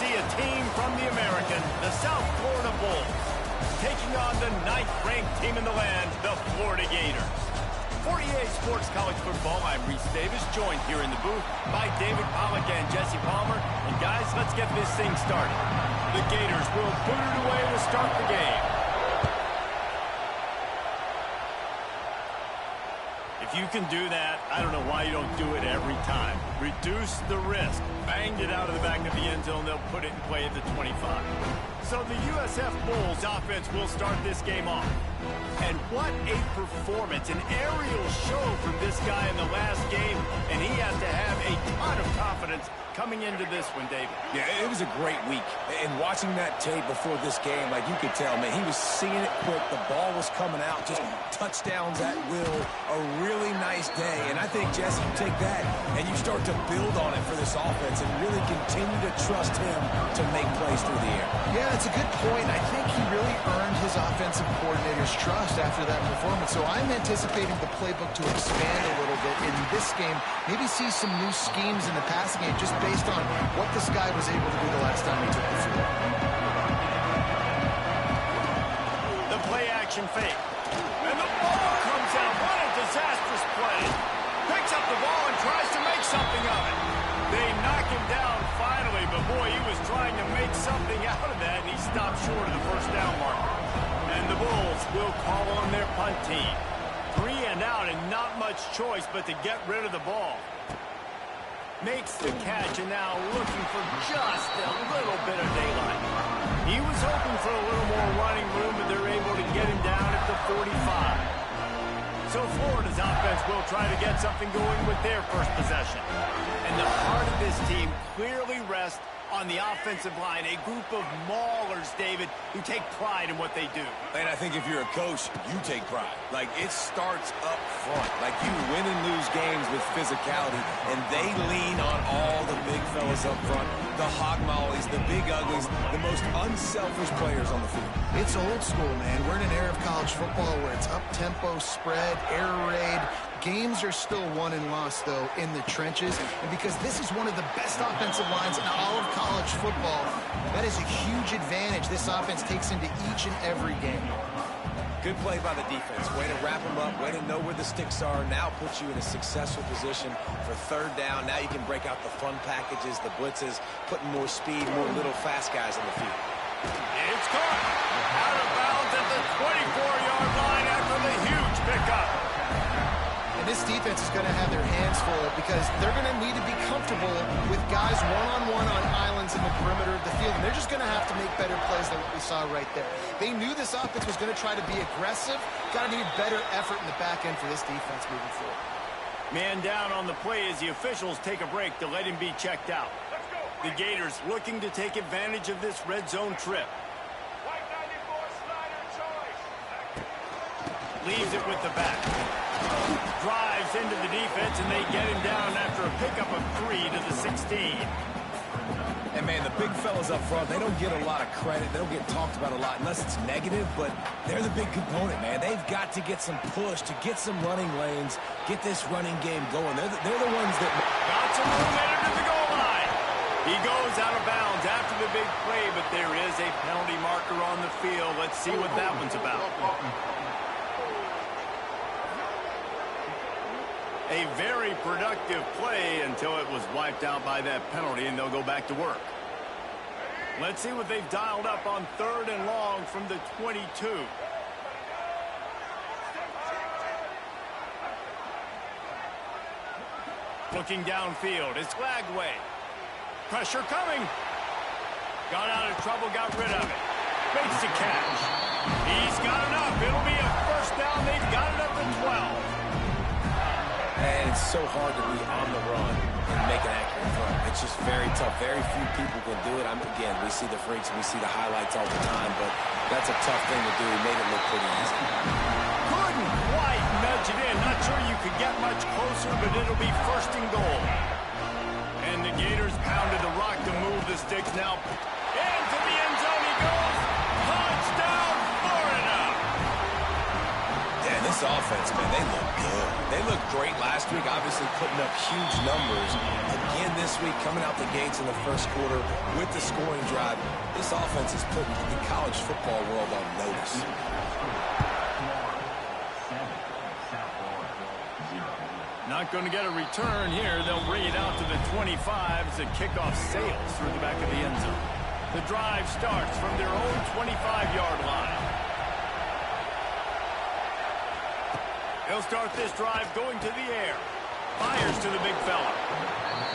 see a team from the American, the South Florida Bulls, taking on the 9th-ranked team in the land, the Florida Gators. For EA Sports College Football, I'm Reese Davis, joined here in the booth by David Pollack and Jesse Palmer. And guys, let's get this thing started. The Gators will boot it away to start the game. If you can do that, I don't know why you don't do it every time. Reduce the risk. Banged it out of the back of the end zone. They'll put it in play at the 25. So the USF Bulls offense will start this game off. And what a performance. An aerial show from this guy in the last game. And he has to have a ton of confidence coming into this one, David. Yeah, it was a great week. And watching that tape before this game, like you could tell, man, he was seeing it quick. The ball was coming out. Just touchdowns at will. A really nice day. And I think, Jesse, you take that and you start to build on it for this offense and really continue to trust him to make plays through the air. Yeah, it's a good point. I think he really earned his offensive coordinator's trust after that performance. So I'm anticipating the playbook to expand a little bit in this game. Maybe see some new schemes in the passing game just based on what this guy was able to do the last time he took the field. The play action fake. And the ball comes out. What a disastrous play. Picks up the ball and tries to make something of it. They knock him down finally, but boy, he was trying to make something out of that, and he stopped short of the first down marker. And the Bulls will call on their punt team. 3 and out, and not much choice but to get rid of the ball. Makes the catch, and now looking for just a little bit of daylight. He was hoping for a little more running room, but they're able to get him down at the 45. So Florida's offense will try to get something going with their first possession. And the heart of this team clearly rests on the offensive line, a group of maulers, David, who take pride in what they do. And I think if you're a coach, you take pride. Like, it starts up front. Like, you win and lose games with physicality, and they lean on all the big fellas up front, the hog mollies, the big uglies, the most unselfish players on the field. It's old school, man. We're in an era of college football where it's up-tempo, spread, air raid. Games are still won and lost, though, in the trenches. And because this is one of the best offensive lines in all of college football, that is a huge advantage this offense takes into each and every game. Good play by the defense. Way to wrap them up. Way to know where the sticks are. Now puts you in a successful position for third down. Now you can break out the fun packages, the blitzes, putting more speed, more little fast guys on the field. It's caught. Out of bounds at the 24-yard line after the huge pickup. And this defense is going to have their hands full because they're going to need to be comfortable with guys one-on-one on islands in the perimeter of the field. And they're just going to have to make better plays than what we saw right there. They knew this offense was going to try to be aggressive. Got to need better effort in the back end for this defense moving forward. Man down on the play as the officials take a break to let him be checked out. The Gators looking to take advantage of this red zone trip. Leaves it with the back. Drives into the defense, and they get him down after a pickup of 3 to the 16. And, man, the big fellas up front, they don't get a lot of credit. They don't get talked about a lot unless it's negative, but they're the big component, man. They've got to get some push, to get some running lanes, get this running game going. They're the ones that... Got some room headed to the goal line. He goes out of bounds after the big play, but there is a penalty marker on the field. Let's see what that one's about. A very productive play until it was wiped out by that penalty, and they'll go back to work. Let's see what they've dialed up on 3rd and long from the 22. Looking downfield, it's Lagway. Pressure coming. Got out of trouble, got rid of it. Makes the catch. He's got enough. It'll be a first down. They've got it up to 12. And it's so hard to be on the run and make an accurate throw. It's just very tough. Very few people can do it. Again, we see the freaks and we see the highlights all the time, but that's a tough thing to do. He made it look pretty easy. Couldn't quite nudge it in. Not sure you could get much closer, but it'll be 1st and goal. And the Gators pounded the rock to move the sticks now. Into the end zone he goes. Touchdown, Florida. Yeah, this this offense, man, they look good. They looked great last week, obviously putting up huge numbers. Again this week, coming out the gates in the first quarter with the scoring drive. This offense is putting the college football world on notice. Not going to get a return here. They'll bring it out to the 25 as the kickoff sails through the back of the end zone. The drive starts from their own 25-yard line. They'll start this drive going to the air. Fires to the big fella.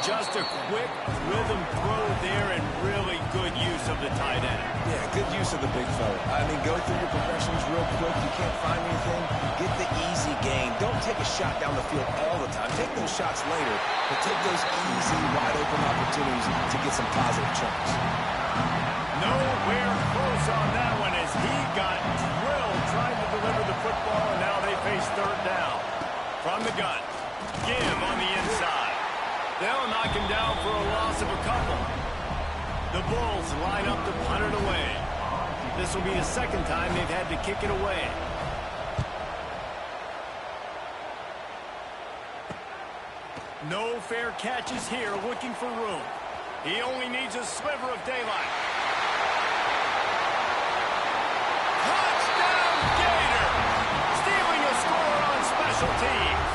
Just a quick rhythm throw there and really good use of the tight end. Yeah, good use of the big fella. I mean, go through your progressions real quick. You can't find anything. Get the easy gain. Don't take a shot down the field all the time. Take those shots later, but take those easy, wide-open opportunities to get some positive chunks. Nowhere close on that one as he got drilled trying to deliver the football, and now they face third down. From the gun, give on the inside. They'll knock him down for a loss of a couple. The Bulls line up to punt it away. This will be the second time they've had to kick it away. No fair catches here, looking for room. He only needs a sliver of daylight. Touchdown, Gator! Stealing a score on special teams.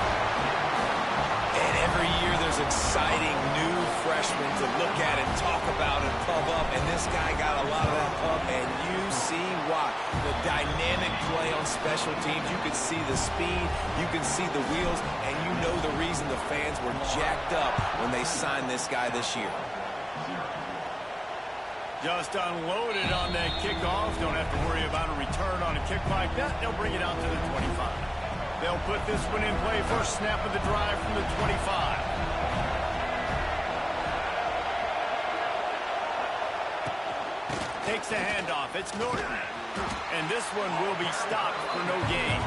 And every year there's exciting new freshmen to look at and talk about and pump up. And this guy got a lot of that pump, and you see why. The dynamic play on special teams. You can see the speed. You can see the wheels. And you know the reason the fans were jacked up when they signed this guy this year. Just unloaded on that kickoff. Don't have to worry about a return on a kick like that. They'll bring it out to the 25. They'll put this one in play. First snap of the drive from the 25. Takes the handoff. It's Norton. And this one will be stopped for no gain.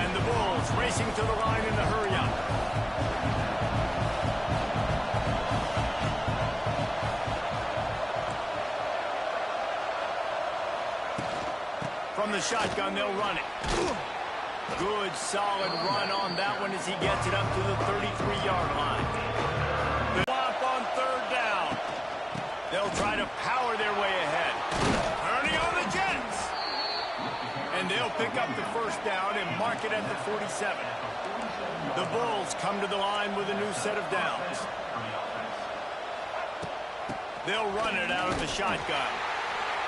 And the Bulls racing to the line in the hurry-up. From the shotgun, they'll run it. Good, solid run on that one as he gets it up to the 33-yard line. The flop on third down. They'll try to power their way ahead. Turning on the Jets. And they'll pick up the first down and mark it at the 47. The Bulls come to the line with a new set of downs. They'll run it out of the shotgun.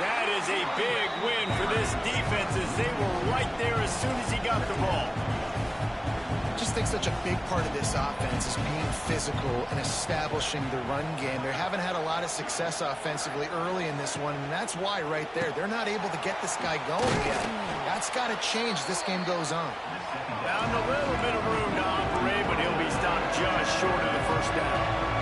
That is a big win for this defense as they were right there as soon as he got the ball. I just think such a big part of this offense is being physical and establishing the run game. They haven't had a lot of success offensively early in this one, and that's why right there. They're not able to get this guy going yet. That's got to change as this game goes on. Found a little bit of room to operate, but he'll be stopped just short of the first down.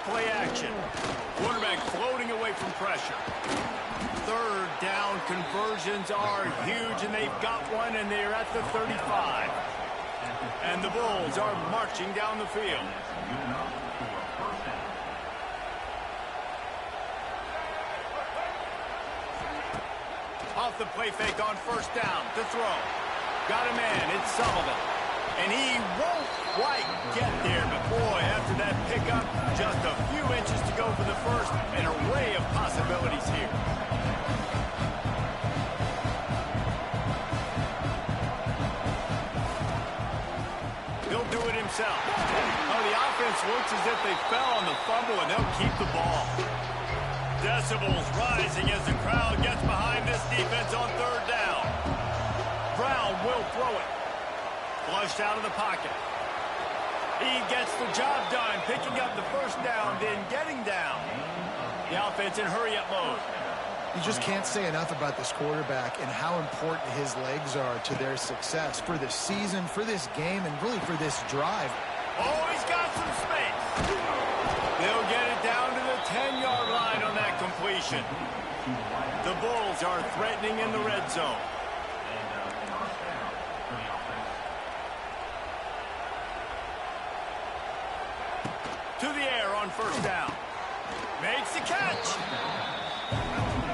Play action. Quarterback floating away from pressure. Third down conversions are huge, and they've got one, and they're at the 35. And the Bulls are marching down the field. Off the play fake on first down to throw. Got a man. It's Sullivan. And he won't quite get there, but boy, after that pickup, just a few inches to go for the first. An array of possibilities here. He'll do it himself. Oh, the offense looks as if they fell on the fumble, and they'll keep the ball. Decibels rising as the crowd gets behind this defense on third down. Brown will throw it. Flushed out of the pocket. He gets the job done, picking up the first down, then getting down. The offense in hurry-up mode. You just can't say enough about this quarterback and how important his legs are to their success for this season, for this game, and really for this drive. Oh, he's got some space. They'll get it down to the 10-yard line on that completion. The Bulls are threatening in the red zone. To the air, first down. Makes the catch.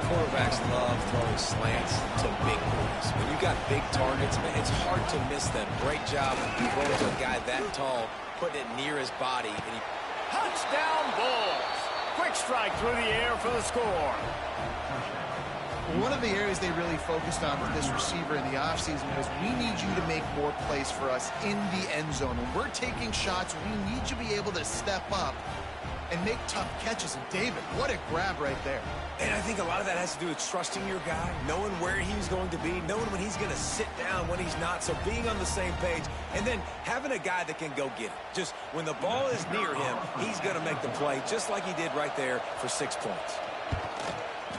Quarterbacks love throwing slants to big boys. When you got big targets, man, it's hard to miss them. Great job throwing to a guy that tall, putting it near his body. And Touchdown Bulls. Quick strike through the air for the score. One of the areas they really focused on with this receiver in the offseason was we need you to make more plays for us in the end zone. When we're taking shots, we need you to be able to step up and make tough catches. And David, what a grab right there. I think a lot of that has to do with trusting your guy, knowing where he's going to be, knowing when he's going to sit down, when he's not, so being on the same page, and then having a guy that can go get it. Just when the ball is near him, he's going to make the play, just like he did right there for 6 points.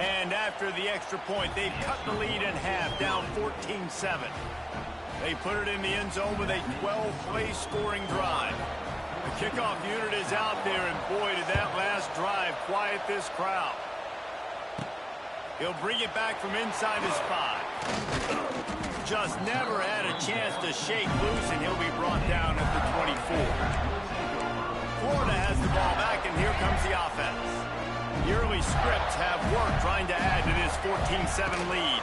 And after the extra point, they've cut the lead in half, down 14-7. They put it in the end zone with a 12-play scoring drive. The kickoff unit is out there, and boy, did that last drive quiet this crowd. He'll bring it back from inside his 5. Just never had a chance to shake loose, and he'll be brought down at the 24. Florida has the ball back, and here comes the offense. The early scripts have worked trying to add to this 14-7 lead.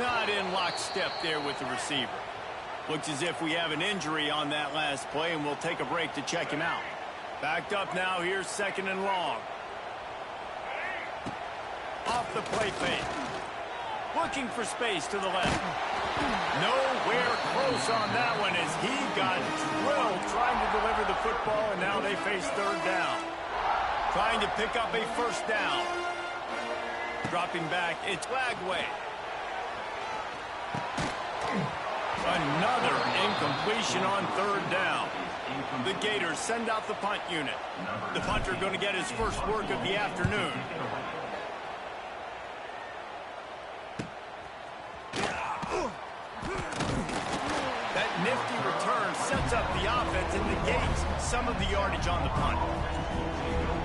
Not in lockstep there with the receiver. Looks as if we have an injury on that last play, and we'll take a break to check him out. Backed up now, here's 2nd and long. Off the play fake. Looking for space to the left. Nowhere close on that one as he got drilled trying to deliver the football, and now they face 3rd down. Trying to pick up a 1st down. Dropping back, it's Lagway. Another incompletion on 3rd down. The Gators send out the punt unit. The punter going to get his first work of the afternoon. That nifty return sets up the offense and negates some of the yardage on the punt.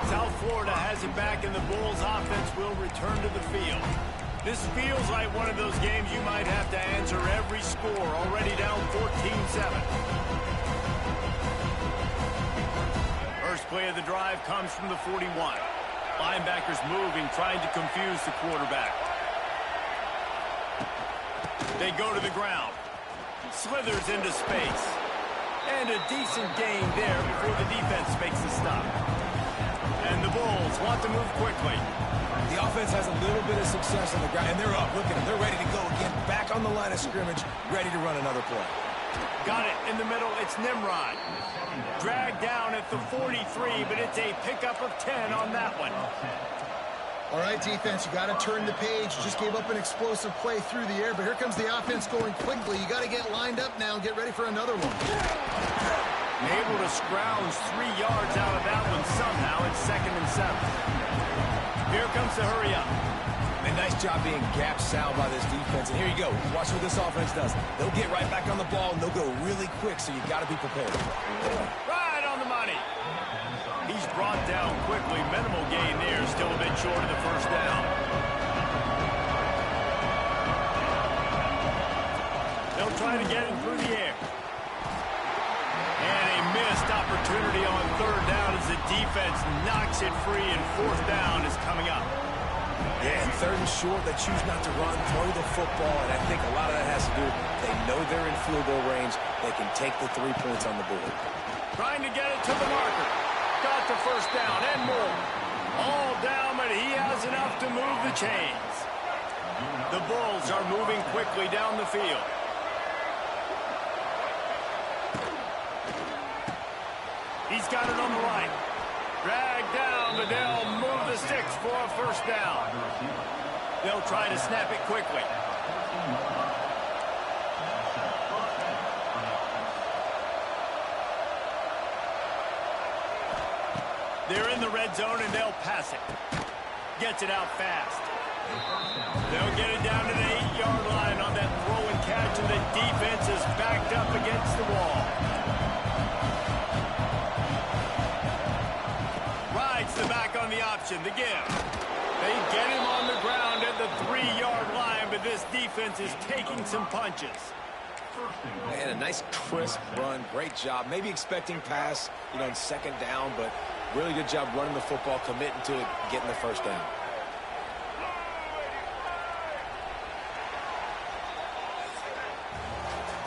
South Florida has it back, and the Bulls offense will return to the field. This feels like one of those games you might have to answer every score, already down 14-7. First play of the drive comes from the 41. Linebackers moving, trying to confuse the quarterback. They go to the ground. Slithers into space. And a decent gain there before the defense makes the stop. And the Bulls want to move quickly. The offense has a little bit of success on the ground, and they're up. Look at them. They're ready to go again. Back on the line of scrimmage, ready to run another play. Got it in the middle. It's Nimrod. Dragged down at the 43, but it's a pickup of 10 on that one. All right, defense, you got to turn the page. Just gave up an explosive play through the air, but here comes the offense going quickly. You got to get lined up now and get ready for another one. Able to scrounge 3 yards out of that one somehow. It's 2nd and 7. Here comes the hurry up. A nice job being gap sound by this defense. And here you go. Watch what this offense does. They'll get right back on the ball, and they'll go really quick, so you got to be prepared. Right on the money. He's brought down quickly. Minimal gain there. Still a bit short of the 1st down. They'll try to get him through the air. And a missed opportunity on 3rd down as the defense knocks it free, and 4th down is coming up. Yeah, and 3rd and short, they choose not to run, throw the football, and I think a lot of that has to do with they know they're in field goal range. They can take the 3 points on the board. Trying to get it to the marker. Got the 1st down and more. All down, but he has enough to move the chains. The Bulls are moving quickly down the field. He's got it on the right. Dragged down, but they'll move the sticks for a 1st down. They'll try to snap it quickly. They're in the red zone, and they'll pass it. Gets it out fast. They'll get it down to the 8-yard line on that throw and catch, and the defense is backed up against the wall. Rides the back on the option, the give. They get him on the ground at the 3-yard line, but this defense is taking some punches. And a nice crisp run. Great job. Maybe expecting pass, in second down, but really good job running the football, committing to it, getting the first down.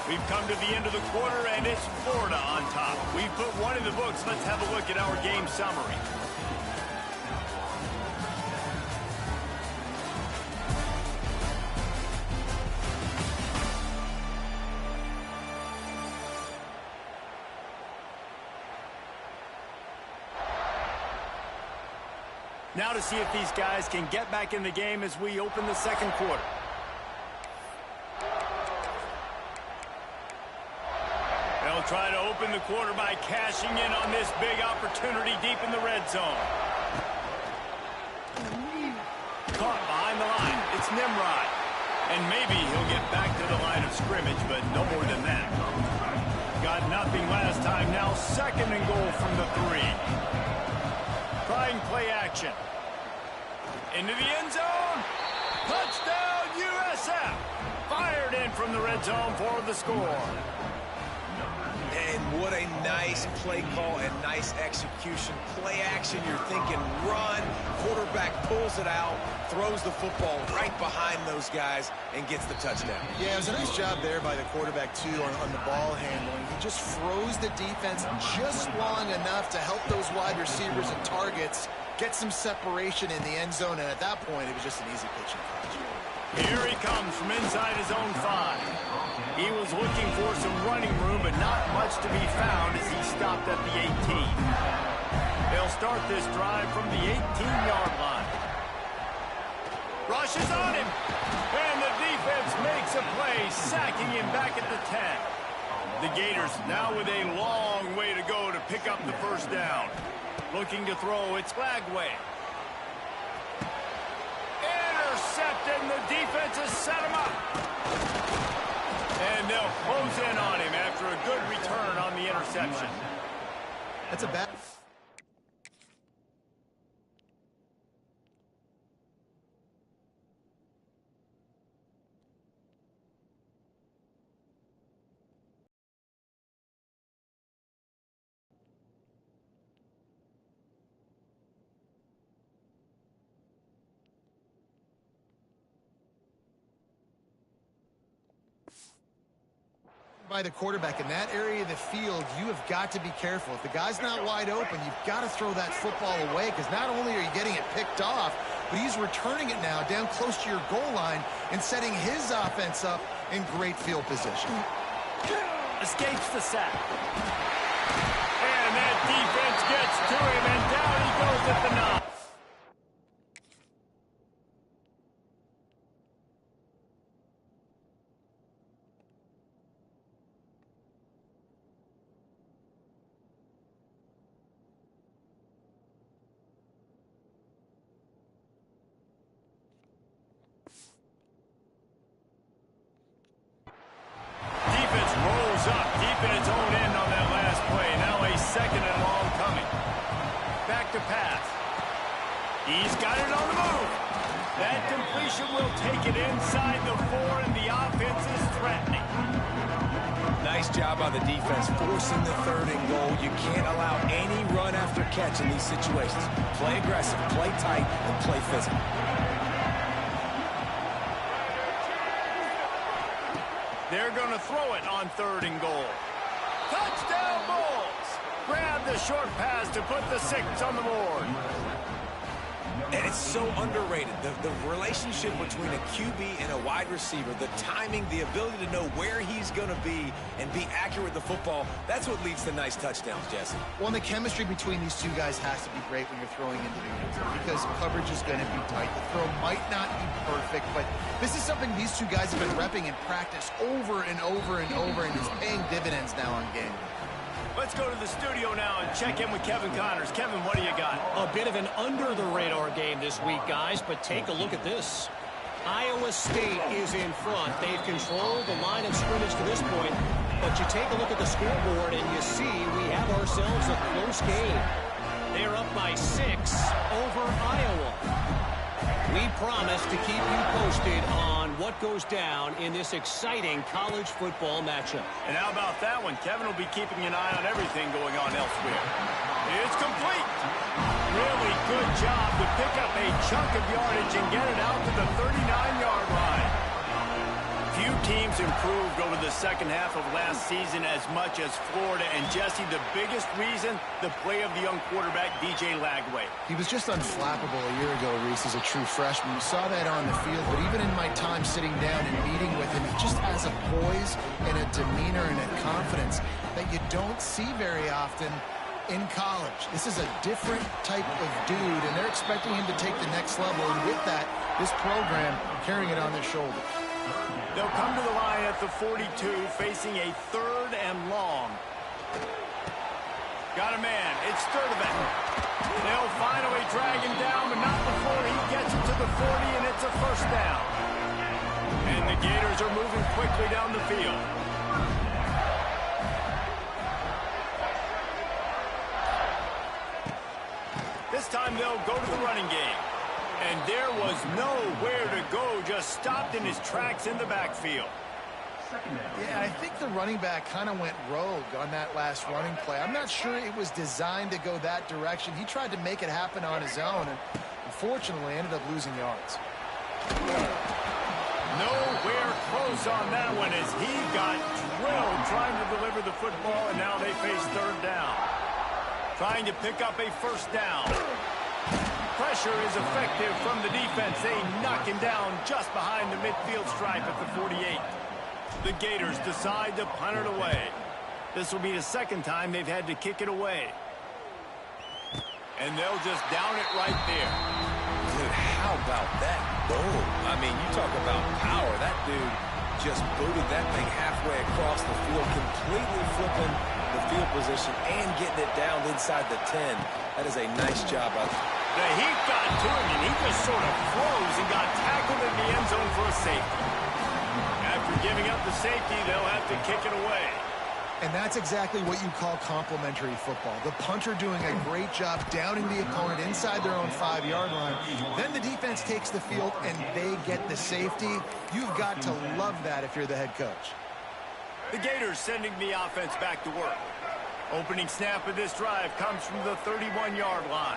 We've come to the end of the quarter, and it's Florida on top. We've put one in the books. Let's have a look at our game summary. Now to see if these guys can get back in the game as we open the second quarter. They'll try to open the quarter by cashing in on this big opportunity deep in the red zone. Caught behind the line. It's Nimrod. And maybe he'll get back to the line of scrimmage, but no more than that. Got nothing last time. Now second and goal from the 3. Trying play action. Into the end zone. Touchdown, USF. Fired in from the red zone for the score. And what a nice play call and nice execution. Play action, you're thinking run. Quarterback pulls it out, throws the football right behind those guys, and gets the touchdown. Yeah, it was a nice job there by the quarterback, too, on the ball handling. He just froze the defense just long enough to help those wide receivers and targets get some separation in the end zone, and at that point, it was just an easy pitch and catch. Here he comes from inside his own 5. He was looking for some running room, but not much to be found as he stopped at the 18. They'll start this drive from the 18-yard line. Rushes on him, and the defense makes a play, sacking him back at the 10. The Gators now with a long way to go to pick up the first down. Looking to throw, it's Flagway. Intercepted, and the defense has set him up. And they'll close in on him after a good return on the interception. That's a bad... by the quarterback in that area of the field, you have got to be careful. If the guy's not wide open, you've got to throw that football away, because not only are you getting it picked off, but he's returning it now down close to your goal line and setting his offense up in great field position. Escapes the sack. And that defense gets to him, and down he goes at the 9. He's got it on the move. That completion will take it inside the 4, and the offense is threatening. Nice job by the defense forcing the 3rd and goal. You can't allow any run after catch in these situations. Play aggressive, play tight, and play physical. They're going to throw it on 3rd and goal. Touchdown, Bulls! Grab the short pass to put the 6 on the board. And it's so underrated. The relationship between a QB and a wide receiver, the timing, the ability to know where he's going to be and be accurate with the football, that's what leads to nice touchdowns, Jesse. Well, and the chemistry between these two guys has to be great when you're throwing into the end zone, because coverage is going to be tight. The throw might not be perfect, but this is something these two guys have been repping in practice over and over and over, and it's paying dividends now on game. Let's go to the studio now and check in with Kevin Connors. Kevin, what do you got? A bit of an under-the-radar game this week, guys, but take a look at this. Iowa State is in front. They've controlled the line of scrimmage to this point, but you take a look at the scoreboard and you see we have ourselves a close game. They're up by 6 over Iowa. We promise to keep you posted on what goes down in this exciting college football matchup. And how about that one? Kevin will be keeping an eye on everything going on elsewhere. It's complete. Really good job to pick up a chunk of yardage and get it out to the 39-yard line. Few teams improved over the second half of last season as much as Florida. And, Jesse, the biggest reason, the play of the young quarterback, DJ Lagway. He was just unflappable a year ago, Reese, as a true freshman. We saw that on the field, but even in my time sitting down and meeting with him, he just has a poise and a demeanor and a confidence that you don't see very often in college. This is a different type of dude, and they're expecting him to take the next level. And with that, this program carrying it on their shoulders. They'll come to the line at the 42, facing a 3rd and long. Got a man. It's Sturdivant. They'll finally drag him down, but not before he gets it to the 40, and it's a first down. And the Gators are moving quickly down the field. This time they'll go to the running game. And there was nowhere to go, just stopped in his tracks in the backfield. Yeah, I think the running back kind of went rogue on that last running play. I'm not sure it was designed to go that direction. He tried to make it happen on his own, and unfortunately ended up losing yards. Nowhere close on that one as he got drilled trying to deliver the football, and now they face 3rd down. Trying to pick up a first down. Pressure is effective from the defense. They knock him down just behind the midfield stripe at the 48. The Gators decide to punt it away. This will be the second time they've had to kick it away. And they'll just down it right there. Dude, how about that boom? I mean, you talk about power. That dude just booted that thing halfway across the field, completely flipping the field position and getting it down inside the 10. That is a nice job out there. The heat got to him, and he just sort of froze and got tackled in the end zone for a safety. After giving up the safety, they'll have to kick it away. And that's exactly what you call complementary football. The punter doing a great job downing the opponent inside their own 5-yard line. Then the defense takes the field, and they get the safety. You've got to love that if you're the head coach. The Gators sending the offense back to work. Opening snap of this drive comes from the 31-yard line.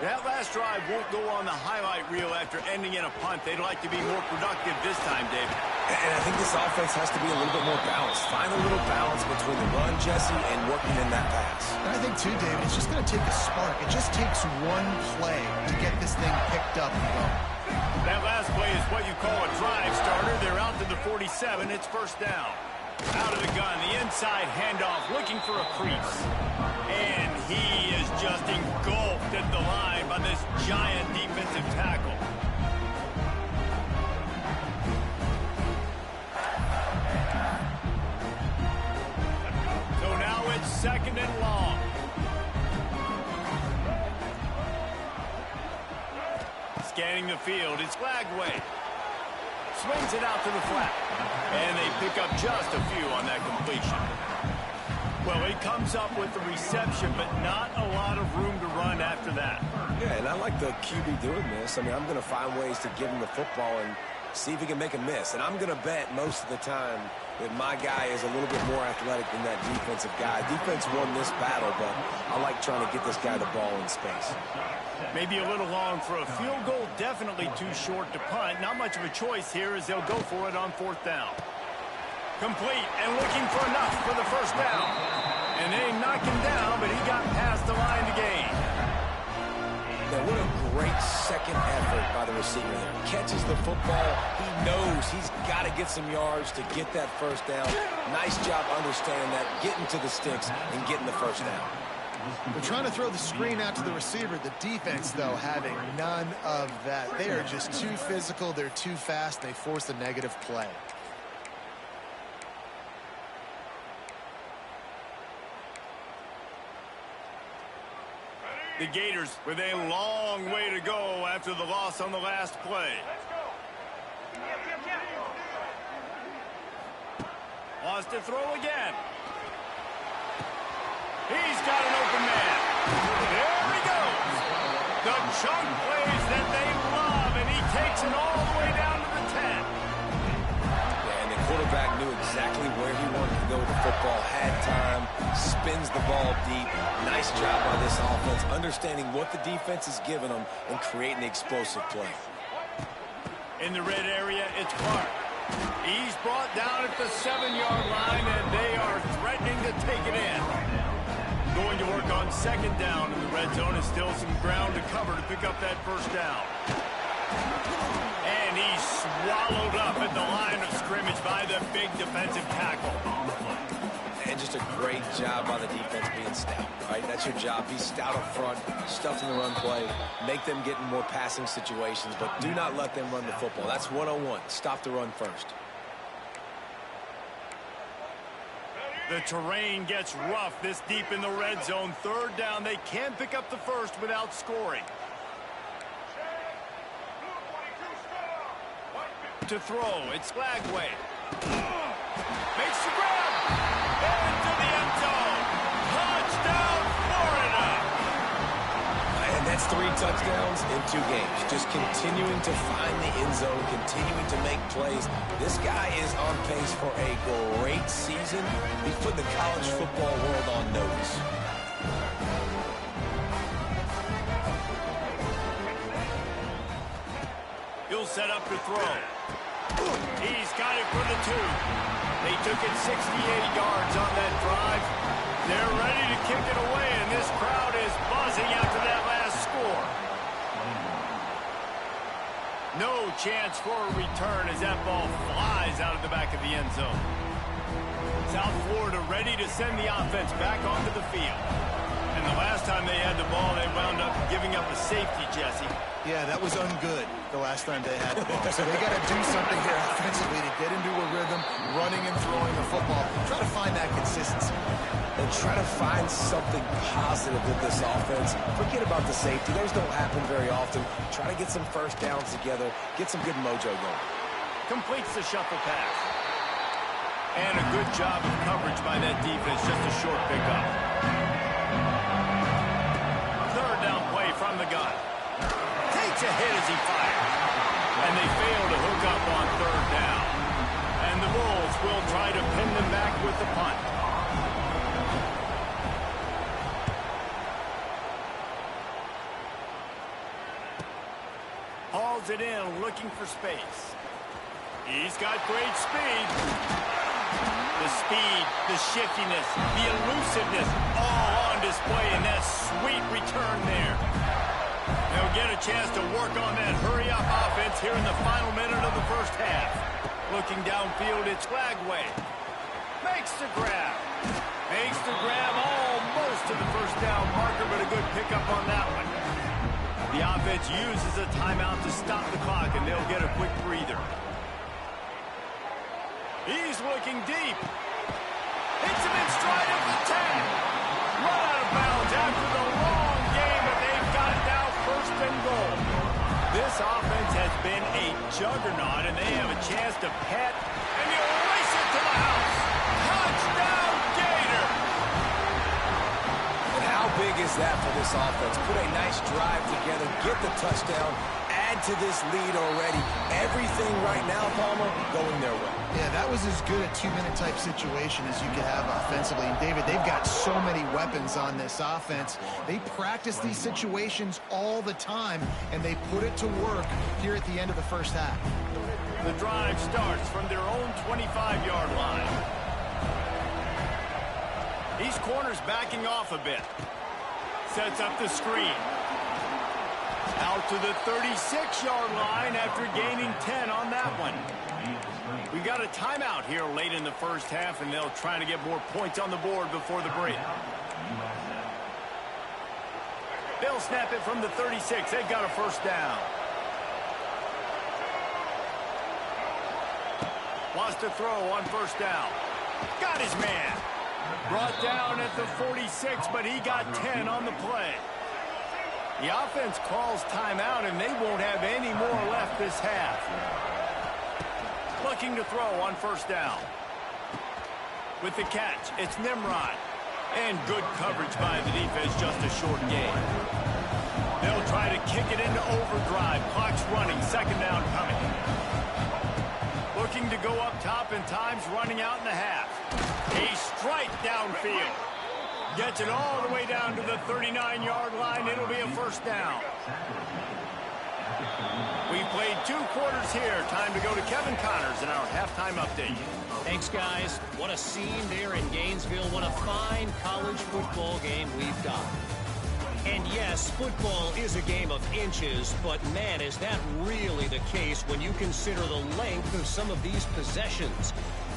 That last drive won't go on the highlight reel after ending in a punt. They'd like to be more productive this time, David. And I think this offense has to be a little bit more balanced. Find a little balance between the run, Jesse, and working in that pass. And I think, too, David, it's just going to take a spark. It just takes one play to get this thing picked up and going. That last play is what you call a drive starter. They're out to the 47. It's first down. Out of the gun, the inside handoff, looking for a crease. And he is just engulfed at the line by this giant defensive tackle. So now it's 2nd and long. Scanning the field, it's Lagway. Swings it out to the flat. And they pick up just a few on that completion. Well, he comes up with the reception, but not a lot of room to run after that. Yeah, and I like the QB doing this. I mean, I'm going to find ways to give him the football and see if he can make a miss. And I'm going to bet most of the time that my guy is a little bit more athletic than that defensive guy. Defense won this battle, but I like trying to get this guy the ball in space. Maybe a little long for a field goal, definitely too short to punt. Not much of a choice here as they'll go for it on 4th down. Complete and looking for enough for the first down. And they knock him down, but he got past the line to gain. Now, what a great second effort by the receiver there. Catches the football. He knows he's got to get some yards to get that first down. Nice job understanding that, getting to the sticks and getting the first down. They're trying to throw the screen out to the receiver. The defense, though, having none of that. They are just too physical. They're too fast. They force a negative play. The Gators with a long way to go after the loss on the last play. Wants to throw again. He's got an open man. There he goes. The chunk plays that they love, and he takes it all the way down to the 10. Yeah, and the quarterback knew exactly where he wanted to go with the football, had time, spins the ball deep. Nice job by this offense, understanding what the defense is giving them and creating the explosive play. In the red area, it's Clark. He's brought down at the 7-yard line, and they are threatening to take it in. Going to work on second down in the red zone. Is still some ground to cover to pick up that first down. And he's swallowed up at the line of scrimmage by the big defensive tackle. And just a great job by the defense being stout, right? That's your job. Be stout up front, stuff in the run play, make them get in more passing situations, but do not let them run the football. That's 101. Stop the run first. The terrain gets rough this deep in the red zone. Third down. They can't pick up the first without scoring. To throw, it's Lagway. Makes the grab. Into the end zone. Touchdown, Florida. And that's 3 touchdowns in 2 games. Just continuing to find the end zone, continuing to make plays. This guy is on pace for a great season. He's put the college football world on notice. He'll set up to throw. He's got it for the 2. They took it 68 yards on that drive. They're ready to kick it away, and this crowd is buzzing after that last score. No chance for a return as that ball flies out of the back of the end zone. South Florida ready to send the offense back onto the field. And the last time they had the ball, they wound up giving up a safety, Jesse. Yeah, that was ungood the last time they had the ball. So they got to do something here offensively to get into a rhythm, running and throwing the football. Try to find that consistency. And try to find something positive with this offense. Forget about the safety. Those don't happen very often. Try to get some first downs together. Get some good mojo going. Completes the shuffle pass. And a good job of coverage by that defense. Just a short pickup. Third down play from the gun. Takes a hit as he fires. And they fail to hook up on third down. And the Bulls will try to pin them back with the punt. Hauls it in, looking for space. He's got great speed. The speed, the shiftiness, the elusiveness, all on display in that sweet return there. They'll get a chance to work on that hurry-up offense here in the final minute of the first half. Looking downfield, it's Lagway. Makes the grab. Makes the grab almost to the first down marker, but a good pickup on that one. The offense uses a timeout to stop the clock, and they'll get a quick breather. He's looking deep. Hits him in stride of the 10. Run out of bounds after the long game, but they've got it now first and goal. This offense has been a juggernaut, and they have a chance to pet, and he'll race it to the house. Touchdown, Gator! And how big is that for this offense? Put a nice drive together, get the touchdown, add to this lead already. Everything right now, Palmer, going their way. Yeah, that was as good a 2-minute type situation as you could have offensively. And David, they've got so many weapons on this offense. They practice these situations all the time, and they put it to work here at the end of the first half. The drive starts from their own 25-yard line. These corners backing off a bit. Sets up the screen. Out to the 36-yard line after gaining 10 on that one. We got a timeout here late in the first half, and they'll try to get more points on the board before the break. They'll snap it from the 36. They've got a first down. Wants to throw on first down. Got his man. Brought down at the 46, but he got 10 on the play. The offense calls timeout, and they won't have any more left this half. Looking to throw on first down. With the catch, it's Nimrod. And good coverage by the defense, just a short gain. They'll try to kick it into overdrive. Clock's running. Second down coming. Looking to go up top, and time's running out in the half. A strike downfield. Gets it all the way down to the 39-yard line. It'll be a first down. We played 2 quarters here. Time to go to Kevin Connors in our halftime update. Thanks, guys. What a scene there in Gainesville. What a fine college football game we've got. And yes, football is a game of inches, but man, is that really the case when you consider the length of some of these possessions.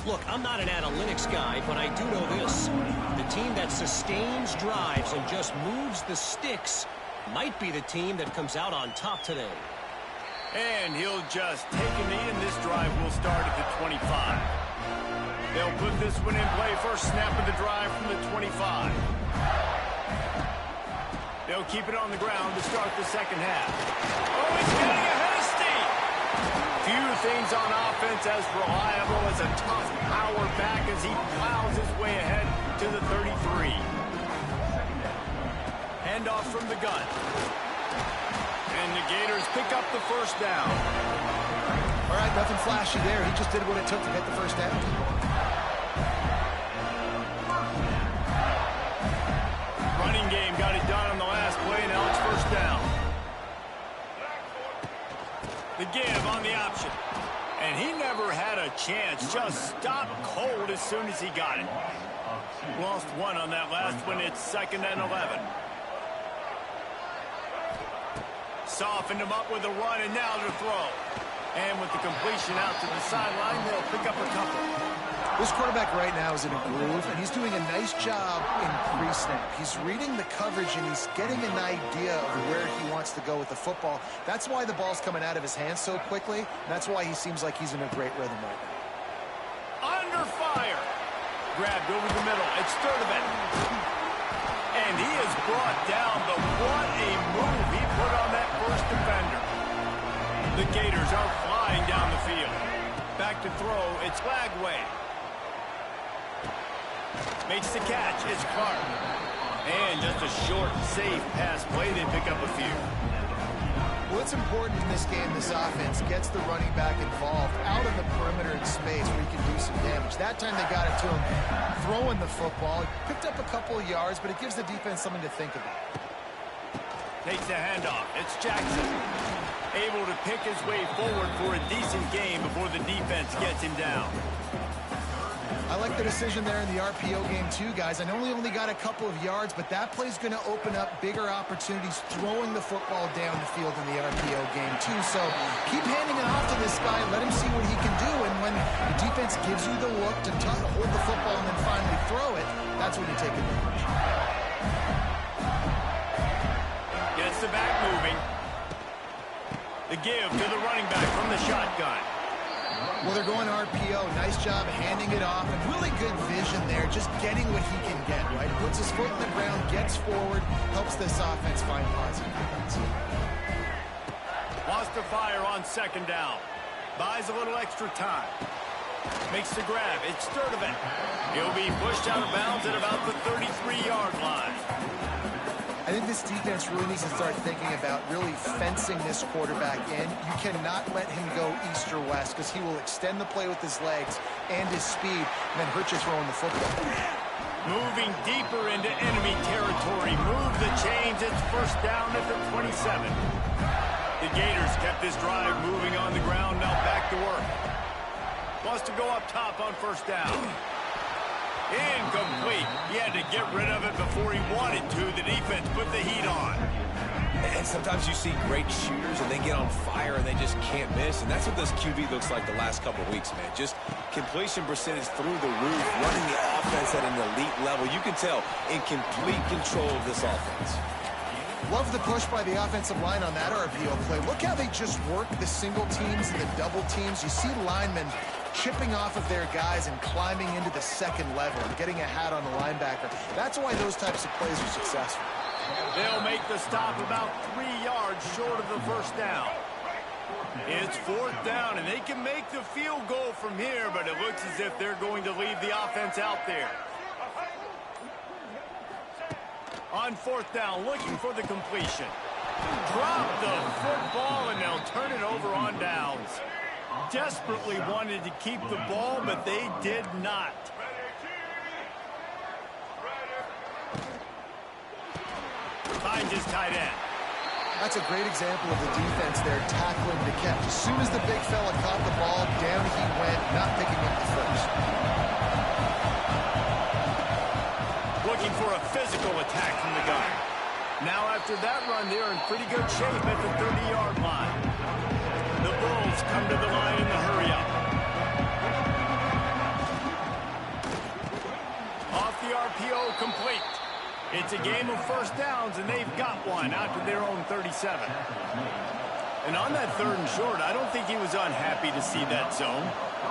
Look, I'm not an analytics guy, but I do know this. The team that sustains drives and just moves the sticks might be the team that comes out on top today. And he'll just take a knee, and this drive will start at the 25. They'll put this one in play. First snap of the drive from the 25. They'll keep it on the ground to start the second half. Oh, he's getting ahead of steam. Few things on offense as reliable as a tough power back as he plows his way ahead to the 33. Handoff from the gun. And the Gators pick up the first down. All right, nothing flashy there. He just did what it took to get the first down. Running game got it done on the last play. Now it's first down. The give on the option. And he never had a chance. Just stopped cold as soon as he got it. Lost one on that last one. It's 2nd and 11. Softened him up with a run, and now to throw. And with the completion out to the sideline, they'll pick up a couple. This quarterback right now is in a groove, and he's doing a nice job in pre-snap. He's reading the coverage, and he's getting an idea of where he wants to go with the football. That's why the ball's coming out of his hands so quickly. That's why he seems like he's in a great rhythm right now. Under fire. Grabbed over the middle. It's Sturdivant. And he is brought down, but what a move he put on that first defender. The Gators are flying down the field. Back to throw, it's Flagway. Makes the catch, it's Clark. And just a short, safe pass play, they pick up a few. Well, it's important in this game, this offense gets the running back involved out in the perimeter in space where he can do some damage. That time they got it to him throwing the football. He picked up a couple of yards, but it gives the defense something to think about. Takes the handoff. It's Jackson. Able to pick his way forward for a decent game before the defense gets him down. I like the decision there in the RPO game too, guys. I know he only got a couple of yards, but that play's going to open up bigger opportunities throwing the football down the field in the RPO game too. So keep handing it off to this guy. Let him see what he can do. And when the defense gives you the look to hold the football and then finally throw it, that's when you take advantage. Gets the back moving. The give to the running back from the shotgun. Well, they're going RPO. Nice job handing it off. And really good vision there, just getting what he can get, right? Puts his foot in the ground, gets forward, helps this offense find positive defense. Wants to fire on second down. Buys a little extra time. Makes the grab. It's Sturdivant. He'll be pushed out of bounds at about the 33-yard line. I think this defense really needs to start thinking about really fencing this quarterback in. You cannot let him go east or west because he will extend the play with his legs and his speed and then hurt you throwing the football. Moving deeper into enemy territory. Move the chains. It's first down at the 27. The Gators kept this drive moving on the ground. Now back to work. Wants to go up top on first down. Incomplete. He had to get rid of it before he wanted to. The defense put the heat on. And sometimes you see great shooters and they get on fire and they just can't miss. And that's what this QB looks like the last couple of weeks, man. Just completion percentage through the roof, running the offense at an elite level. You can tell in complete control of this offense. Love the push by the offensive line on that RPO play. Look how they just work the single teams and the double teams. You see linemen chipping off of their guys and climbing into the second level and getting a hat on the linebacker. That's why those types of plays are successful. They'll make the stop about 3 yards short of the first down. It's fourth down, and they can make the field goal from here, but it looks as if they're going to leave the offense out there. On fourth down, looking for the completion. Drop the football, and they'll turn it over on downs. Desperately wanted to keep the ball, but they did not. Finds his tight end. That's a great example of the defense there, tackling the catch. As soon as the big fella caught the ball, down he went, not picking up the first. Looking for a physical attack from the gun. Now after that run, they're in pretty good shape at the 30-yard line. The Bulls come to the line in the hurry-up. Off the RPO, complete. It's a game of first downs, and they've got one out to their own 37. And on that 3rd and short, I don't think he was unhappy to see that zone.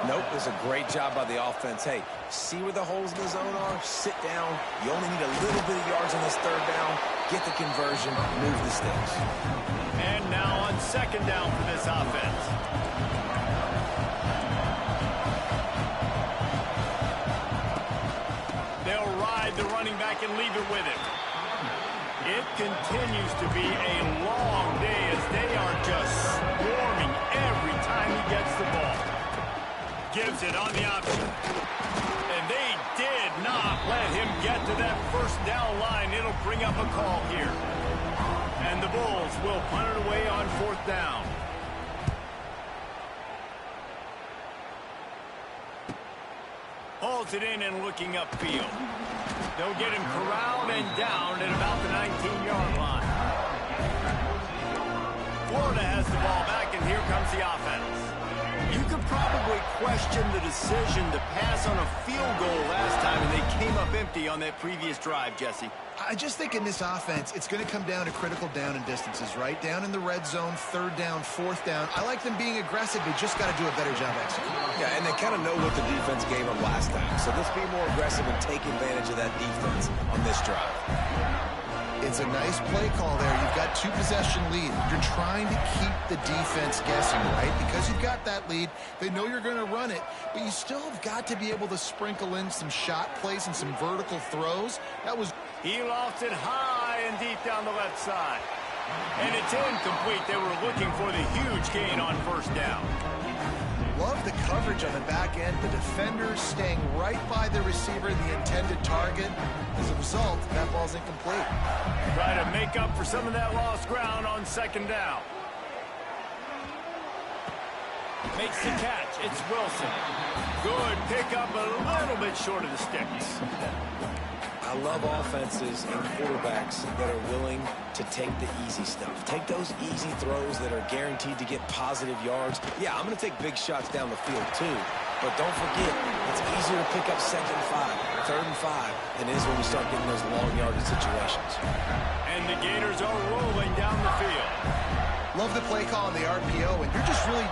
Nope, it was a great job by the offense. Hey, see where the holes in the zone are? Sit down. You only need a little bit of yards on this 3rd down. Get the conversion, move the sticks. And now on 2nd down for this offense. They'll ride the running back and leave it with him. It continues to be a long day as they are just swarming every time he gets the ball. Gives it on the option. And they did not let him get to that 1st down line. It'll bring up a call here. And the Bulls will punt it away on 4th down. Holds it in and looking upfield. They'll get him corralled and down at about the 19-yard line. Florida has the ball back, and here comes the offense. You could probably question the decision to pass on a field goal last time, and they came up empty on that previous drive, Jesse. I just think in this offense, it's going to come down to critical down and distances, right? Down in the red zone, 3rd down, 4th down. I like them being aggressive. They just got to do a better job executing. Yeah, and they kind of know what the defense gave them last time. So let's be more aggressive and take advantage of that defense on this drive. It's a nice play call there. You've got 2-possession lead. You're trying to keep the defense guessing, right? Because you've got that lead, they know you're going to run it, but you still have got to be able to sprinkle in some shot plays and some vertical throws. That was... He lost it high and deep down the left side. And it's incomplete. They were looking for the huge gain on 1st down. Love the coverage on the back end. The defenders staying right by the receiver, the intended target. As a result, that ball's incomplete. Try to make up for some of that lost ground on 2nd down. Makes the catch. It's Wilson. Good pickup, a little bit short of the sticks. I love offenses and quarterbacks that are willing to take the easy stuff. Take those easy throws that are guaranteed to get positive yards. Yeah, I'm going to take big shots down the field too. But don't forget, it's easier to pick up 2nd and 5, 3rd and 5 than it is when we start getting those long yardage situations. And the Gators are rolling down the field. Love the play call on the RPO, and you're just really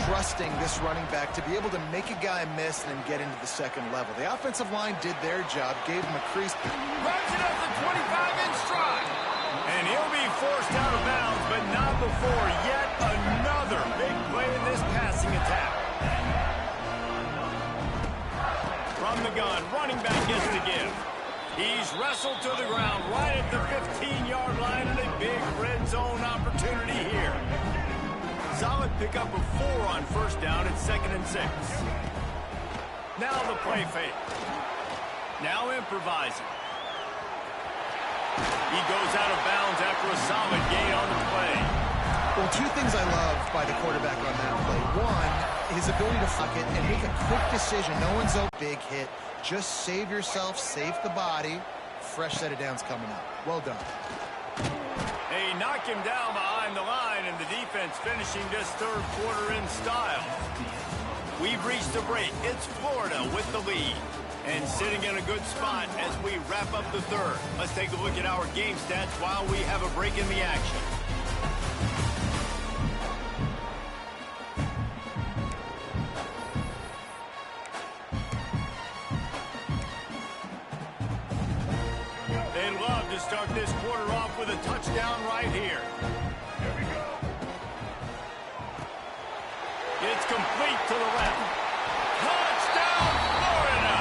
trusting this running back to be able to make a guy miss and then get into the 2nd level. The offensive line did their job, gave him a crease. Runs it up the 25-inch stride. And he'll be forced out of bounds, but not before yet another big play in this passing attack. From the gun, running back gets the give. He's wrestled to the ground right at the 15-yard line, and a big red zone opportunity here. Solid pickup of 4 on 1st down at 2nd and 6. Now the play fake. Now improvising. He goes out of bounds after a solid gain on the play. Well, 2 things I love by the quarterback on that play. One, his ability to fuck it and make a quick decision. No one's a big hit. Just save yourself, save the body. Fresh set of downs coming up. Well done. They knock him down behind the line, and the defense finishing this 3rd quarter in style. We've reached a break. It's Florida with the lead. And sitting in a good spot as we wrap up the 3rd. Let's take a look at our game stats while we have a break in the action. They love to start this quarter off with a touchdown right here. Here we go. It's complete to the left. Touchdown, Florida!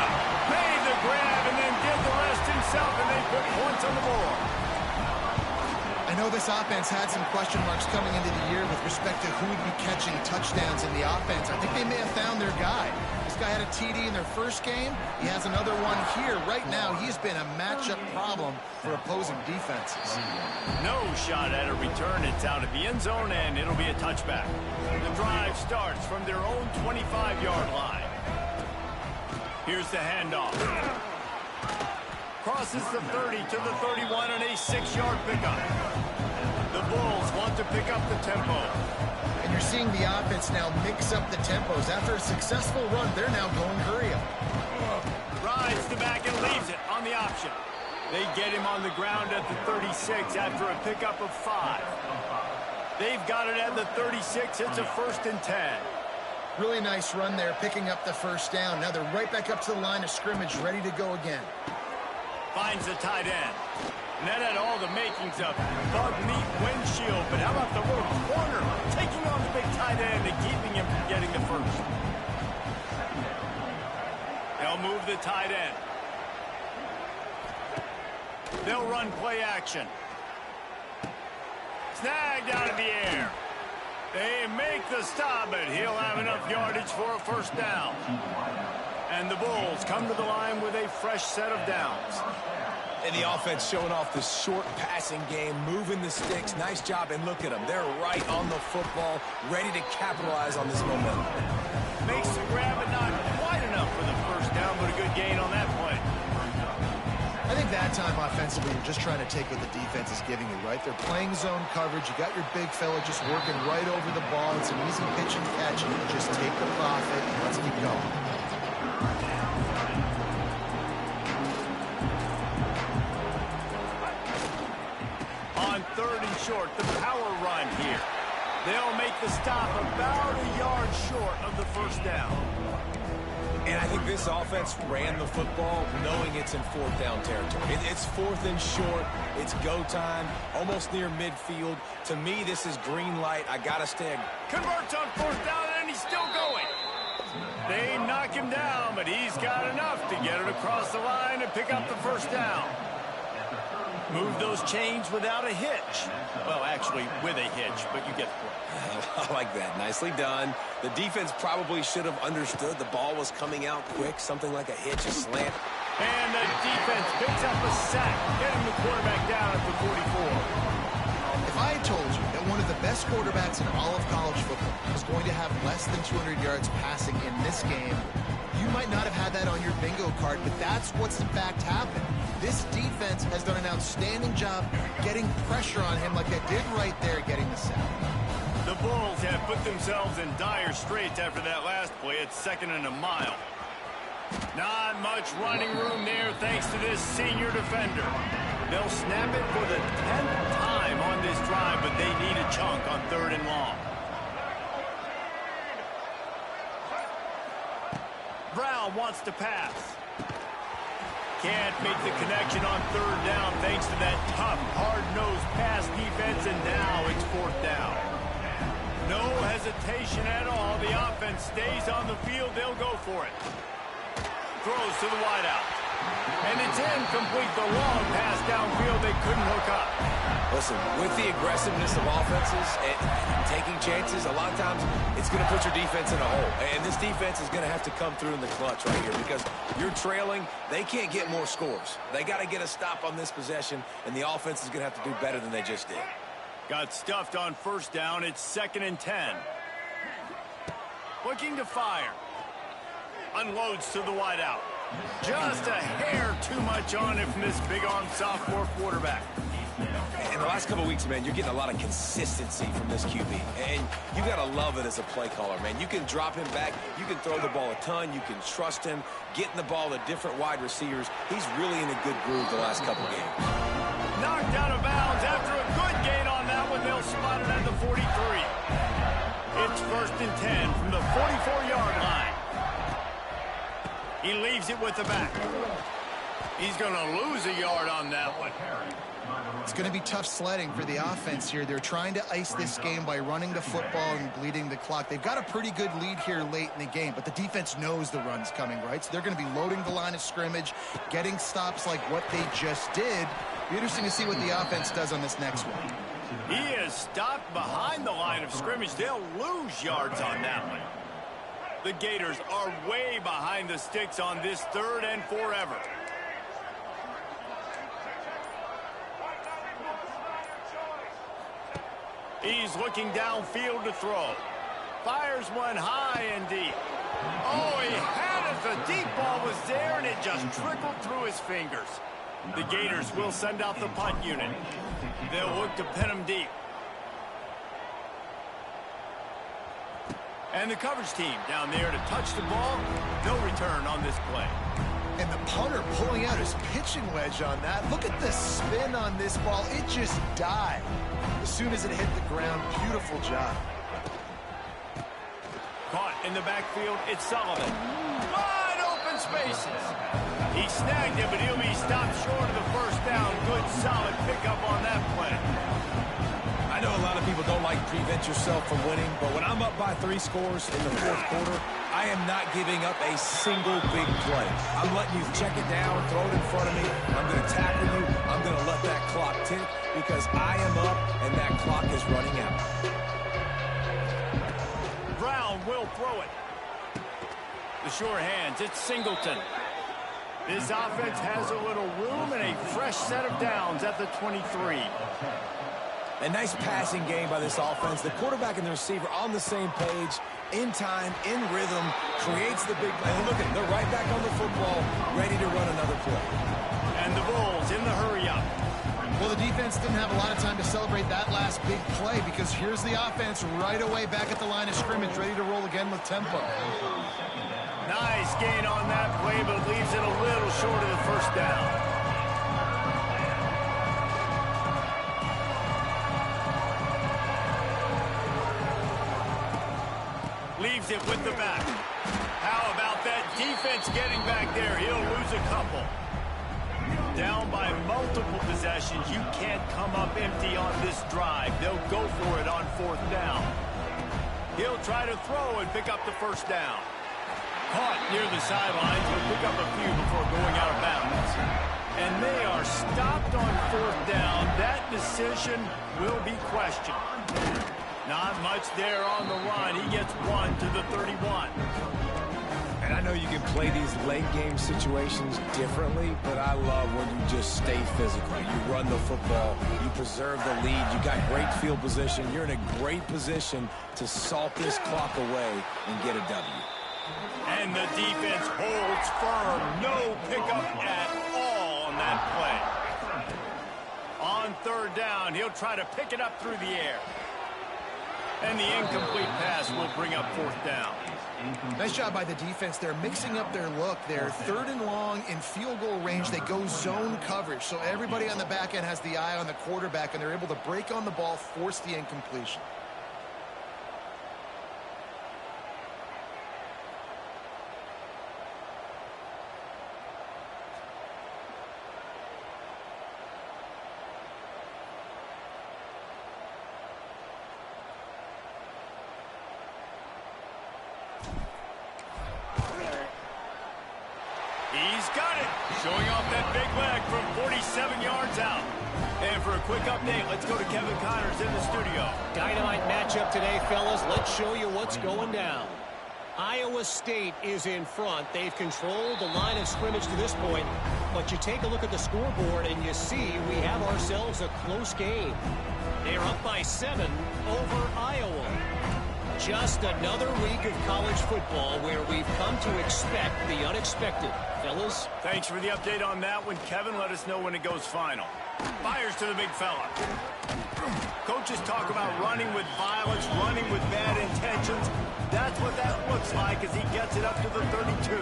Made the grab and then did the rest himself, and they put points on the board. And know this offense had some question marks coming into the year with respect to who would be catching touchdowns in the offense. I think they may have found their guy. This guy had a TD in their first game. He has another one here. Right now, he's been a matchup problem for opposing defenses. No shot at a return. It's out of the end zone, and it'll be a touchback. The drive starts from their own 25-yard line. Here's the handoff. Crosses the 30 to the 31 and a 6-yard pickup. The Bulls want to pick up the tempo. And you're seeing the offense now mix up the tempos. After a successful run, they're now going hurry up. Rides the back and leaves it on the option. They get him on the ground at the 36 after a pickup of 5. They've got it at the 36. It's a 1st and 10. Really nice run there, picking up the first down. Now they're right back up to the line of scrimmage, ready to go again. Finds the tight end. And that had all the makings of bug meat windshield. But how about the little corner taking on the big tight end and keeping him from getting the first? They'll move the tight end. They'll run play action. Snagged out of the air. They make the stop, but he'll have enough yardage for a 1st down. And the Bulls come to the line with a fresh set of downs. And the offense showing off the short passing game, moving the sticks. Nice job, and look at them. They're right on the football, ready to capitalize on this momentum. Makes the grab, but not quite enough for the 1st down, but a good gain on that play. I think that time offensively, you're just trying to take what the defense is giving you, right? They're playing zone coverage. You got your big fella just working right over the ball. It's an easy pitch and catch. You just take the profit and let's keep going. On 3rd and short, the power run here. They'll make the stop about a yard short of the 1st down. And I think this offense ran the football knowing it's in 4th down territory. It's 4th and short. It's go time, almost near midfield. To me, this is green light. I got to stay. Converts on 4th down, and he's still going. They knock him down, but he's got enough to get it across the line and pick up the 1st down. Move those chains without a hitch. Well, actually, with a hitch, but you get the point. I like that. Nicely done. The defense probably should have understood the ball was coming out quick, something like a hitch, a slant. And the defense picks up a sack, getting the quarterback down at the 44. If I had told you that one of the best quarterbacks in all of college football was going to have less than 200 yards passing in this game, you might not have had that on your bingo card, but that's what's in fact happened. This defense has done an outstanding job getting pressure on him like they did right there, getting the sack. The Bulls have put themselves in dire straits after that last play. It's 2nd and a mile. Not much running room there thanks to this senior defender. They'll snap it for the 10th time on this drive, but they need a chunk on 3rd and long. Brown wants to pass. Can't make the connection on 3rd down thanks to that tough, hard-nosed pass defense, and now it's 4th down. No hesitation at all. The offense stays on the field. They'll go for it. Throws to the wideout. And it's incomplete. The long pass downfield. They couldn't hook up. Listen, with the aggressiveness of offenses and taking chances, a lot of times it's going to put your defense in a hole. And this defense is going to have to come through in the clutch right here because you're trailing. They can't get more scores. They got to get a stop on this possession, and the offense is going to have to do better than they just did. Got stuffed on 1st down. It's 2nd and 10. Looking to fire. Unloads to the wideout. Just a hair too much on it from this big-arm sophomore quarterback. In the last couple of weeks, man, you're getting a lot of consistency from this QB. And you got to love it as a play caller, man. You can drop him back. You can throw the ball a ton. You can trust him. Getting the ball to different wide receivers. He's really in a good groove the last couple of games. Knocked out of bounds after a good gain on that one. They'll spot it at the 43. It's 1st and 10 from the 44-yard line. He leaves it with the back. He's going to lose a yard on that one. It's going to be tough sledding for the offense here. They're trying to ice this game by running the football and bleeding the clock. They've got a pretty good lead here late in the game, but the defense knows the run's coming, right? So they're going to be loading the line of scrimmage, getting stops like what they just did, Be interesting to see what the offense does on this next one. He is stopped behind the line of scrimmage. They'll lose yards on that one. The Gators are way behind the sticks on this 3rd and forever. He's looking downfield to throw. Fires one high and deep. Oh, he had it. The deep ball was there, and it just trickled through his fingers. The Gators will send out the punt unit. They'll look to pin him deep. And the coverage team down there to touch the ball. No return on this play. And the punter pulling out his pitching wedge on that. Look at the spin on this ball. It just died as soon as it hit the ground. Beautiful job. Caught in the backfield, it's Sullivan. Wide open spaces. He snagged it, but he'll be stopped short of the first down. Good, solid pickup on that play. I know a lot of people don't like prevent yourself from winning, but when I'm up by 3 scores in the 4th quarter, I am not giving up a single big play. I'm letting you check it down, throw it in front of me. I'm going to tackle you. I'm going to let that clock tick because I am up and that clock is running out. Brown will throw it. The sure hands, it's Singleton. This offense has a little room and a fresh set of downs at the 23. A nice passing game by this offense. The quarterback and the receiver on the same page, in time, in rhythm, creates the big play. And look at it, they're right back on the football, ready to run another play. And the Bulls in the hurry-up. Well, the defense didn't have a lot of time to celebrate that last big play because here's the offense right away back at the line of scrimmage, ready to roll again with tempo. Nice gain on that play, but leaves it a little short of the first down. Leaves it with the back. How about that defense getting back there? He'll lose a couple. Down by multiple possessions. You can't come up empty on this drive. They'll go for it on 4th down. He'll try to throw and pick up the first down. Caught near the sidelines. He'll pick up a few before going out of bounds. And they are stopped on 4th down. That decision will be questioned. Not much there on the run. He gets 1 to the 31. And I know you can play these late game situations differently, but I love when you just stay physical. You run the football, you preserve the lead, you got great field position, you're in a great position to salt this clock away and get a W. And the defense holds firm. No pickup at all on that play. On 3rd down, he'll try to pick it up through the air. And the incomplete pass will bring up 4th down. Nice job by the defense. They're mixing up their look. They're 3rd and long in field goal range. They go zone coverage. So everybody on the back end has the eye on the quarterback, and they're able to break on the ball, force the incompletion. He's got it. Showing off that big leg from 47 yards out. And for a quick update, let's go to Kevin Connors in the studio. Dynamite matchup today, fellas. Let's show you what's going down. Iowa State is in front. They've controlled the line of scrimmage to this point. But you take a look at the scoreboard and you see we have ourselves a close game. They're up by 7 over Iowa. Just another week of college football where we've come to expect the unexpected. Fellas? Thanks for the update on that one, Kevin. Let us know when it goes final. Fires to the big fella. Coaches talk about running with violence, running with bad intentions. That's what that looks like as he gets it up to the 32.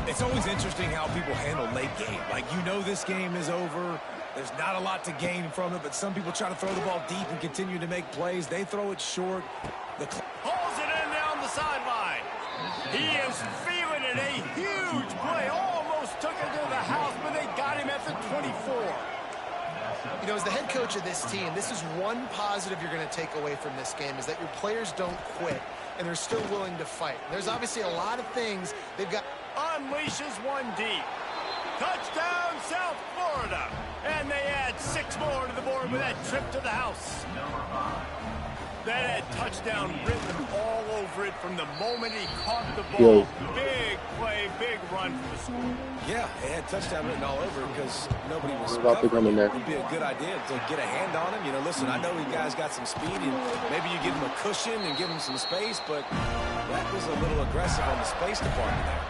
It's always interesting how people handle late game. Like, you know this game is over. There's not a lot to gain from it, but some people try to throw the ball deep and continue to make plays. They throw it short. Pulls it in down the sideline. He is feeling it. A huge play. Almost took it to the house, but they got him at the 24. You know, as the head coach of this team, this is one positive you're going to take away from this game, is that your players don't quit, and they're still willing to fight. There's obviously a lot of things they've got. Unleashes one deep. Touchdown, South Florida. And they add 6 more to the board with that trip to the house. That had touchdown written all over it from the moment he caught the ball. Big play, big run for the score. Yeah, it had touchdown written all over because nobody was covering. It would be a good idea to get a hand on him. You know, listen, I know you guys got some speed, and maybe you give him a cushion and give him some space, but that was a little aggressive on the space department there.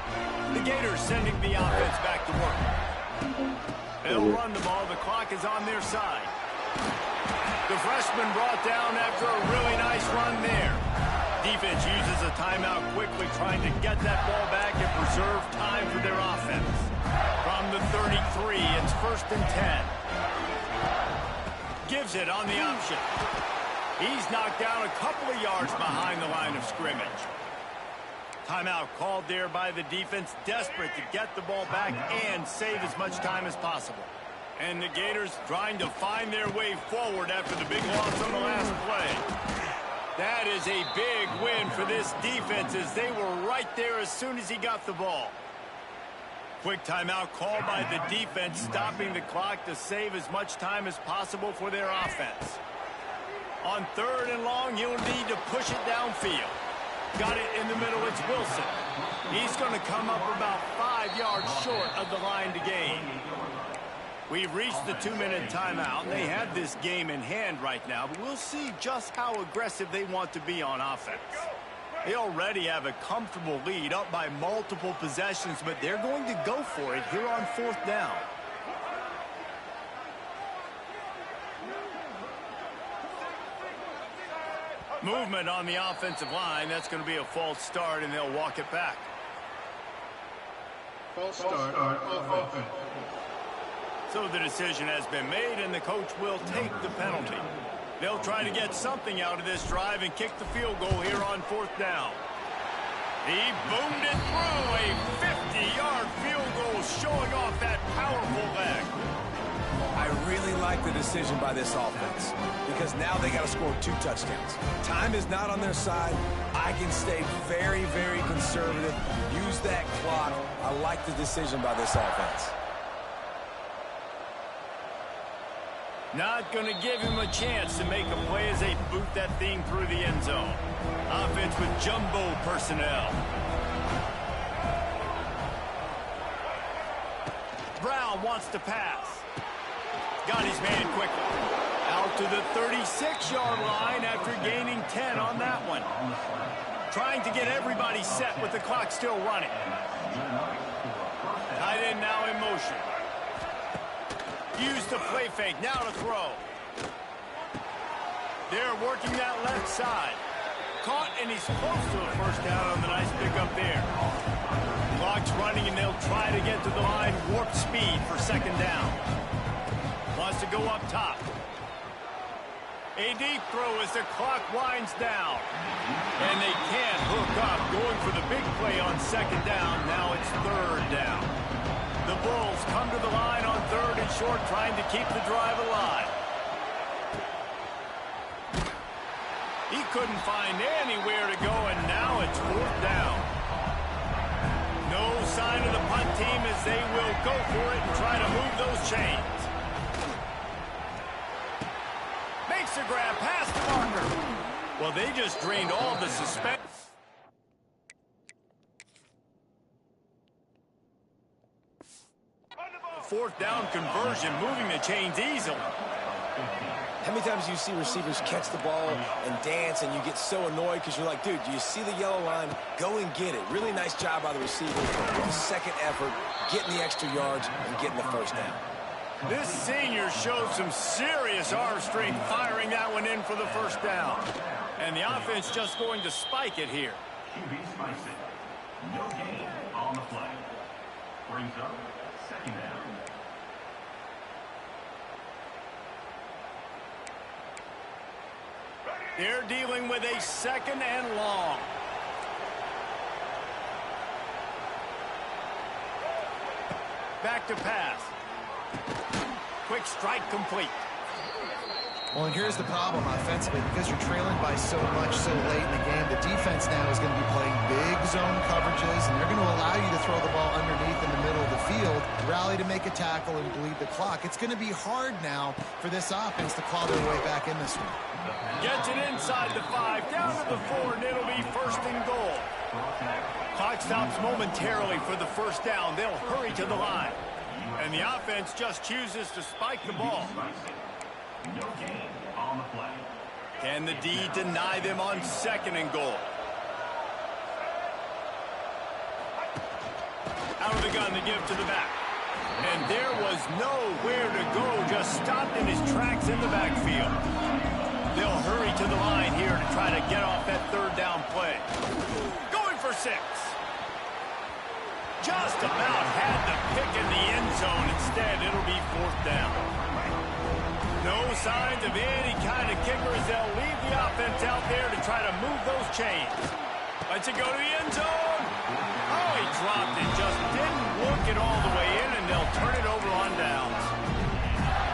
The Gators sending the offense back to work. They'll run the ball. The clock is on their side. The freshman brought down after a really nice run there. Defense uses a timeout quickly, trying to get that ball back and preserve time for their offense. From the 33, it's 1st and 10. Gives it on the option. He's knocked down a couple of yards behind the line of scrimmage. Timeout called there by the defense, desperate to get the ball back and save as much time as possible. And the Gators trying to find their way forward after the big loss on the last play. That is a big win for this defense as they were right there as soon as he got the ball. Quick timeout called by the defense, stopping the clock to save as much time as possible for their offense. On 3rd and long, you'll need to push it downfield. Got it in the middle, it's Wilson. He's going to come up about 5 yards short of the line to gain. We've reached the 2-minute timeout, and they have this game in hand right now, but we'll see just how aggressive they want to be on offense. They already have a comfortable lead, up by multiple possessions, but they're going to go for it here on 4th down. Movement on the offensive line. That's going to be a false start, and they'll walk it back. False start on offense. So the decision has been made, and the coach will take the penalty. They'll try to get something out of this drive and kick the field goal here on 4th down. He boomed it through, a 50-yard field goal showing off that powerful leg. I really like the decision by this offense because now they got to score 2 touchdowns. Time is not on their side. I can stay very, very conservative. Use that clock. I like the decision by this offense. Not going to give him a chance to make a play as they boot that thing through the end zone. Offense with jumbo personnel. Brown wants to pass. Got his man quickly. Out to the 36-yard line after gaining 10 on that one. Trying to get everybody set with the clock still running. Tight end now in motion. Use the play fake, now to throw. They're working that left side. Caught, and he's close to a 1st down on the nice pickup there. Clock's running, and they'll try to get to the line. Warp speed for 2nd down. Wants to go up top. A deep throw as the clock winds down. And they can't hook up. Going for the big play on 2nd down. Now it's 3rd down. The Bulls come to the line on 3rd and short, trying to keep the drive alive. He couldn't find anywhere to go, and now it's 4th down. No sign of the punt team as they will go for it and try to move those chains. Makes a grab past the marker. Well, they just drained all the suspense. 4th down conversion, moving the chains easily. How many times do you see receivers catch the ball and dance and you get so annoyed because you're like, dude, do you see the yellow line? Go and get it. Really nice job by the receiver with a second effort, getting the extra yards and getting the 1st down. This senior showed some serious arm strength firing that one in for the 1st down. And the offense just going to spike it here. QB spikes it. No gain on the play. Brings up 2nd down. They're dealing with a 2nd and long. Back to pass. Quick strike complete. Well, and here's the problem offensively. Because you're trailing by so much so late in the game, the defense now is going to be playing big zone coverages, and they're going to allow you to throw the ball underneath in the middle of the field. Rally play to make a tackle and bleed the clock. It's going to be hard now for this offense to claw their way back in this one. Gets it inside the 5, down to the 4, and it'll be first and goal. Clock stops momentarily for the first down. They'll hurry to the line. And the offense just chooses to spike the ball. No gain on the play. Can the D deny them on second and goal? Out of the gun to give to the back. And there was nowhere to go, just stopped in his tracks in the backfield. They'll hurry to the line here to try to get off that third down play. Going for 6. Just about had the pick in the end zone. Instead, it'll be fourth down. No signs of any kind of kicker as they'll leave the offense out there to try to move those chains. Lets it go to the end zone. Oh, he dropped it. Just didn't look it all the way in, and they'll turn it over on downs.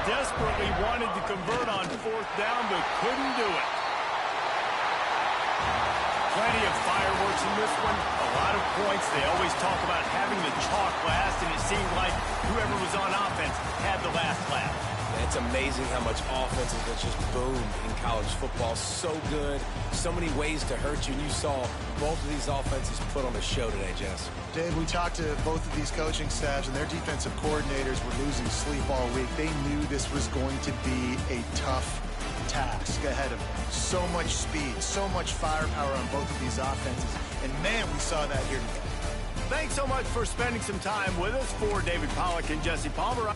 Desperately wanted to convert on fourth down, but couldn't do it. Plenty of fireworks in this one. A lot of points. They always talk about having the chalk last, and it seemed like whoever was on offense had the last laugh. It's amazing how much offenses have just boomed in college football. So good. So many ways to hurt you. And you saw both of these offenses put on a show today, Jess. Dave, we talked to both of these coaching staffs, and their defensive coordinators were losing sleep all week. They knew this was going to be a tough task ahead of them. So much speed, so much firepower on both of these offenses. And, man, we saw that here today. Thanks so much for spending some time with us. For David Pollack and Jesse Palmer.